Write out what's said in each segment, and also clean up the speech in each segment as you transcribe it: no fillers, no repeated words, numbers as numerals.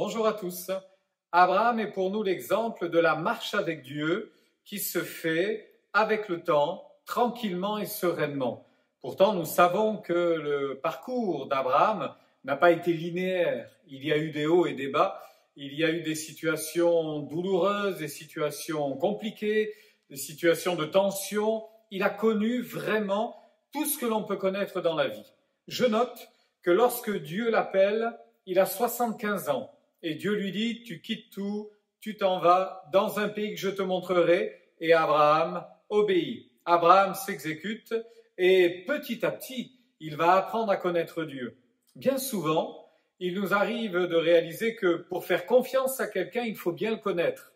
Bonjour à tous. Abraham est pour nous l'exemple de la marche avec Dieu qui se fait avec le temps, tranquillement et sereinement. Pourtant, nous savons que le parcours d'Abraham n'a pas été linéaire. Il y a eu des hauts et des bas, il y a eu des situations douloureuses, des situations compliquées, des situations de tension. Il a connu vraiment tout ce que l'on peut connaître dans la vie. Je note que lorsque Dieu l'appelle, il a 75 ans. Et Dieu lui dit, tu quittes tout, tu t'en vas dans un pays que je te montrerai. Et Abraham obéit. Abraham s'exécute et petit à petit, il va apprendre à connaître Dieu. Bien souvent, il nous arrive de réaliser que pour faire confiance à quelqu'un, il faut bien le connaître.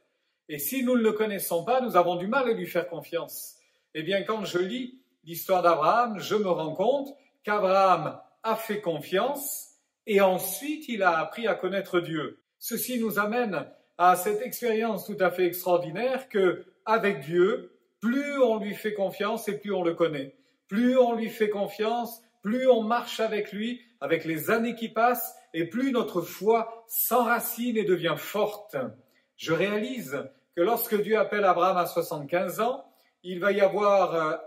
Et si nous ne le connaissons pas, nous avons du mal à lui faire confiance. Eh bien, quand je lis l'histoire d'Abraham, je me rends compte qu'Abraham a fait confiance et ensuite il a appris à connaître Dieu. Ceci nous amène à cette expérience tout à fait extraordinaire que, avec Dieu, plus on lui fait confiance et plus on le connaît. Plus on lui fait confiance, plus on marche avec lui, avec les années qui passent, et plus notre foi s'enracine et devient forte. Je réalise que lorsque Dieu appelle Abraham à 75 ans, il va y avoir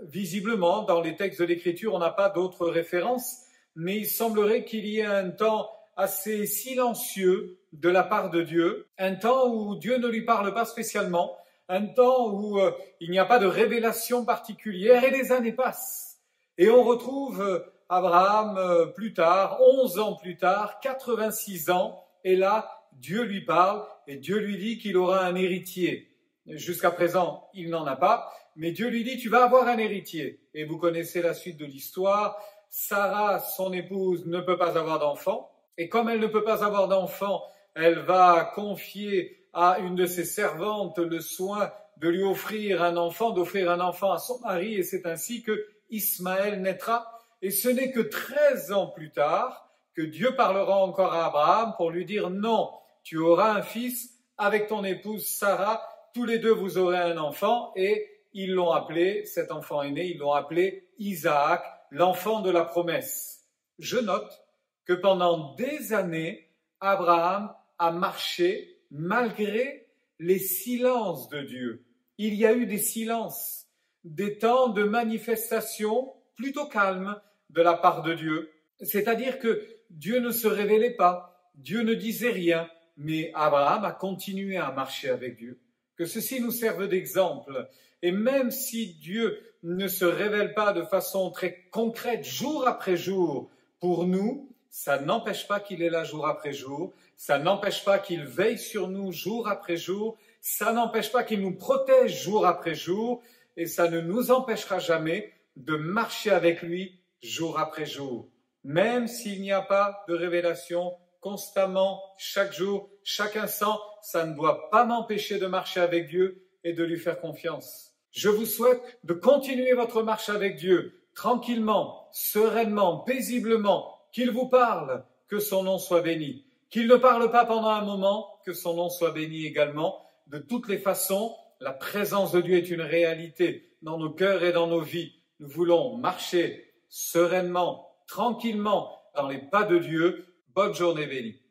visiblement, dans les textes de l'Écriture, on n'a pas d'autres références, mais il semblerait qu'il y ait un temps assez silencieux de la part de Dieu, un temps où Dieu ne lui parle pas spécialement, un temps où il n'y a pas de révélation particulière, et les années passent. Et on retrouve Abraham plus tard, 11 ans plus tard, 86 ans, et là, Dieu lui parle, et Dieu lui dit qu'il aura un héritier. Jusqu'à présent, il n'en a pas, mais Dieu lui dit, tu vas avoir un héritier. Et vous connaissez la suite de l'histoire. Sarah, son épouse, ne peut pas avoir d'enfant. Et comme elle ne peut pas avoir d'enfant, elle va confier à une de ses servantes le soin de lui offrir un enfant, d'offrir un enfant à son mari. Et c'est ainsi que Ismaël naîtra. Et ce n'est que 13 ans plus tard que Dieu parlera encore à Abraham pour lui dire, non, tu auras un fils avec ton épouse Sarah. Tous les deux, vous aurez un enfant. Et ils l'ont appelé, cet enfant est né, ils l'ont appelé Isaac, l'enfant de la promesse. Je note que pendant des années, Abraham a marché malgré les silences de Dieu. Il y a eu des silences, des temps de manifestation plutôt calmes de la part de Dieu. C'est-à-dire que Dieu ne se révélait pas, Dieu ne disait rien, mais Abraham a continué à marcher avec Dieu. Que ceci nous serve d'exemple. Et même si Dieu ne se révèle pas de façon très concrète jour après jour pour nous, ça n'empêche pas qu'il est là jour après jour, ça n'empêche pas qu'il veille sur nous jour après jour, ça n'empêche pas qu'il nous protège jour après jour, et ça ne nous empêchera jamais de marcher avec lui jour après jour. Même s'il n'y a pas de révélation constamment, chaque jour, chaque instant, ça ne doit pas m'empêcher de marcher avec Dieu et de lui faire confiance. Je vous souhaite de continuer votre marche avec Dieu, tranquillement, sereinement, paisiblement, qu'il vous parle, que son nom soit béni. Qu'il ne parle pas pendant un moment, que son nom soit béni également. De toutes les façons, la présence de Dieu est une réalité dans nos cœurs et dans nos vies. Nous voulons marcher sereinement, tranquillement, dans les pas de Dieu. Bonne journée bénie.